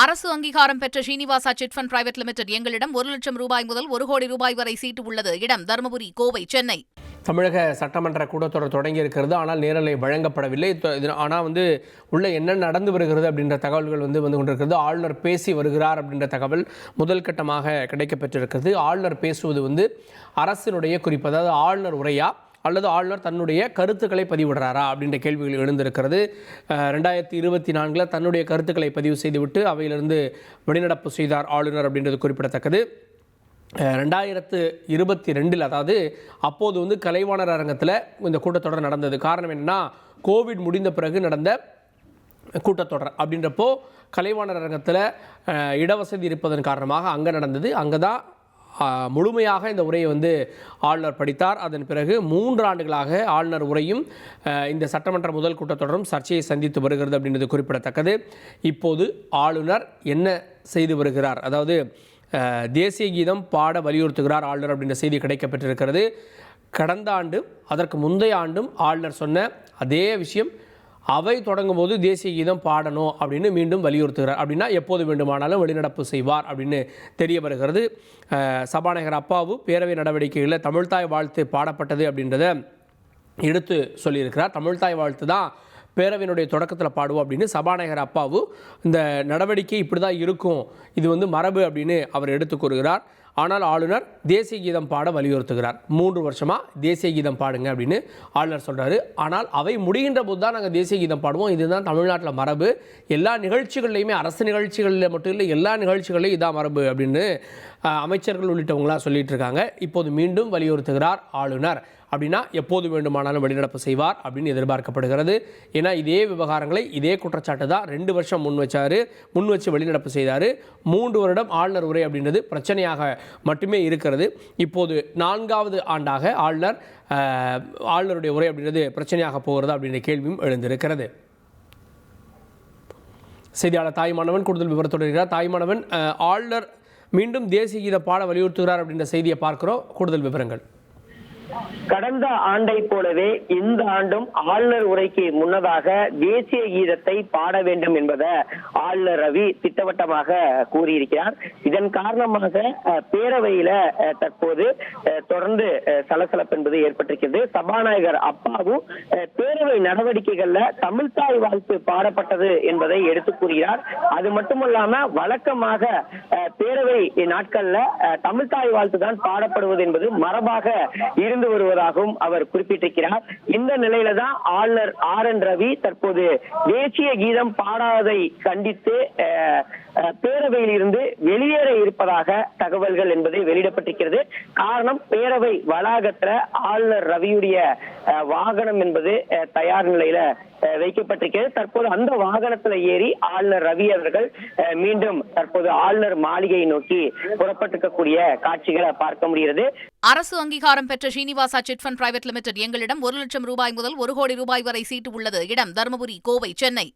அரசு அங்கீகாரம் பெற்ற Srinivasa chit fund private limited எங்களிடம் 1 லட்சம் ரூபாய் முதல் 1 கோடி ரூபாய் வரை சீட்டு உள்ளது. இடம் தருமபுரி, கோவை, சென்னை. தமிழக சட்டமன்ற கூட்டத்தொடர் தொடங்கி இருக்கிறது. ஆனால் நேரலை வழங்கப்படவில்லை. ஆனால் உள்ள என்ன நடந்து வருகிறது அப்படின்ற தகவல்கள் வந்து கொண்டிருக்கிறது. ஆளுநர் பேசி வருகிறார் அப்படின்ற தகவல் முதல் கட்டமாக கிடைக்கப்பெற்றிருக்கிறது. ஆளுநர் பேசுவது அரசினுடைய குறிப்பு, அதாவது ஆளுநர் உரையா அல்லது ஆளுநர் தன்னுடைய கருத்துக்களை பதிவிடுறாரா அப்படின்ற கேள்விகள் எழுந்திருக்கிறது. 2024 தன்னுடைய கருத்துக்களை பதிவு செய்துவிட்டு அவையிலிருந்து வெளிநடப்பு செய்தார் ஆளுநர் அப்படின்றது குறிப்பிடத்தக்கது. 2022 அதாவது அப்போது கலைவாணர் அரங்கத்தில் இந்த கூட்டத்தொடர் நடந்தது. காரணம் என்னன்னா, கோவிட் முடிந்த பிறகு நடந்த கூட்டத்தொடர் அப்படின்றப்போ கலைவாணர் அரங்கத்தில் இடவசதி இருப்பதன் காரணமாக அங்கே நடந்தது. அங்கே தான் முழுமையாக இந்த உரையை ஆளுநர் படித்தார். அதன் பிறகு 3 ஆண்டுகளாக ஆளுநர் உரையும் இந்த சட்டமன்ற முதல் கூட்டத்தொடரும் சர்ச்சையை சந்தித்து வருகிறது அப்படின்றது குறிப்பிடத்தக்கது. இப்போது ஆளுநர் என்ன செய்து வருகிறார், அதாவது தேசிய கீதம் பாட வலியுறுத்துகிறார் ஆளுநர் அப்படின்ற செய்தி கிடைக்கப்பெற்றிருக்கிறது. கடந்த ஆண்டு அதற்கு முந்தைய ஆண்டும் ஆளுநர் சொன்ன அதே விஷயம், அவை தொடங்கும் போது தேசிய கீதம் பாடணும் அப்படின்னு மீண்டும் வலியுறுத்துகிறார். அப்படின்னா எப்போது வேண்டுமானாலும் வெளிநடப்பு செய்வார் அப்படின்னு தெரிய வருகிறது. சபாநாயகர் அப்பாவு பேரவை நடவடிக்கைகளில் தமிழ்தாய் வாழ்த்து பாடப்பட்டது அப்படின்றத எடுத்து சொல்லியிருக்கிறார். தமிழ்தாய் வாழ்த்து தான் பேரவையினுடைய தொடக்கத்தில் பாடுவோம் அப்படின்னு சபாநாயகர் அப்பாவு இந்த நடவடிக்கை இப்படி தான் இருக்கும், இது மரபு அப்படின்னு அவர் எடுத்து கூறுகிறார். ஆனால் ஆளுநர் தேசிய கீதம் பாட வலியுறுத்துகிறார். 3 வருஷமாக தேசிய கீதம் பாடுங்க அப்படின்னு ஆளுநர் சொல்கிறாரு. ஆனால் அவை முடிகின்ற போது தான் நாங்கள் தேசிய கீதம் பாடுவோம், இதுதான் தமிழ்நாட்டில் மரபு, எல்லா நிகழ்ச்சிகள்லையுமே, அரசு நிகழ்ச்சிகளில் மட்டும் இல்லை, எல்லா நிகழ்ச்சிகளையும் இதான் மரபு அப்படின்னு அமைச்சர்கள் உள்ளிட்டவங்களாம் சொல்லிட்டு இருக்காங்க. இப்போது மீண்டும் வலியுறுத்துகிறார் ஆளுநர். அப்படின்னா எப்போது வேண்டுமானாலும் வெளிநடப்பு செய்வார் அப்படின்னு எதிர்பார்க்கப்படுகிறது. ஏன்னா இதே விவகாரங்களை, இதே குற்றச்சாட்டு தான் 2 வருஷம் முன் வச்சு வெளிநடப்பு செய்தார். 3 வருடம் ஆளுநர் உரை அப்படின்றது பிரச்சனையாக மட்டுமே இருக்கிறது. இப்போது 4வது ஆண்டாக ஆளுநருடைய உரை அப்படின்றது பிரச்சனையாக போகிறது அப்படின்ற கேள்வியும் எழுந்திருக்கிறது. செய்தியாளர் தாய்மானவன் கூடுதல் விவரத்தோடு இருக்கிறார். தாய்மானவன், ஆளுநர் மீண்டும் தேசிய கீத பாட வலியுறுத்துகிறார் அப்படின்ற செய்தியை பார்க்கிறோம். கூடுதல் விவரங்கள். கடந்த ஆண்டை போலவே இந்த ஆண்டும் ஆளுநர் உரைக்கு முன்னதாக தேசிய கீதத்தை பாட வேண்டும் என்பதை ஆளுநர் ரவி திட்டவட்டமாக கூறியிருக்கிறார். இதன் காரணமாக பேரவையில தற்போது தொடர்ந்து சலசலப்பு என்பது ஏற்பட்டிருக்கிறது. சபாநாயகர் அப்பாவும் பேரவை நடவடிக்கைகள்ல தமிழ்தாய் வாழ்த்து பாடப்பட்டது என்பதை எடுத்து கூறுகிறார். அது மட்டுமல்லாம வழக்கமாக பேரவை நாட்கள்ல தமிழ்தாய் வாழ்த்து தான் பாடப்படுவது என்பது மரபாக இருந்து வருவதாகவும் அவர் குறிப்பிட்டிருக்கிறார். இந்த நிலையில தான் ஆளுநர் RN ரவி தற்போது தேசிய கீதம் பாடாததை கண்டித்து பேரவையில் இருந்து வெளியேற இருப்பதாக தகவல்கள் என்பது வெளியிடப்பட்டிருக்கிறது. காரணம், பேரவை வளாகத்துல ஆளுநர் ரவியுடைய வாகனம் என்பது தயார் நிலையில வைக்கப்பட்டிருக்கிறது. தற்போது அந்த வாகனத்துல ஏறி ஆளுநர் ரவி அவர்கள் மீண்டும் தற்போது ஆளுநர் மாளிகையை நோக்கி புறப்பட்டிருக்கக்கூடிய காட்சிகளை பார்க்க முடிகிறது. அரசு அங்கீகாரம் பெற்ற Srinivasa chit fund private limited எங்களிடம் 1 லட்சம் ரூபாய் முதல் 1 கோடி ரூபாய் வரை சீட்டு உள்ளது. இடம் தருமபுரி, கோவை, சென்னை.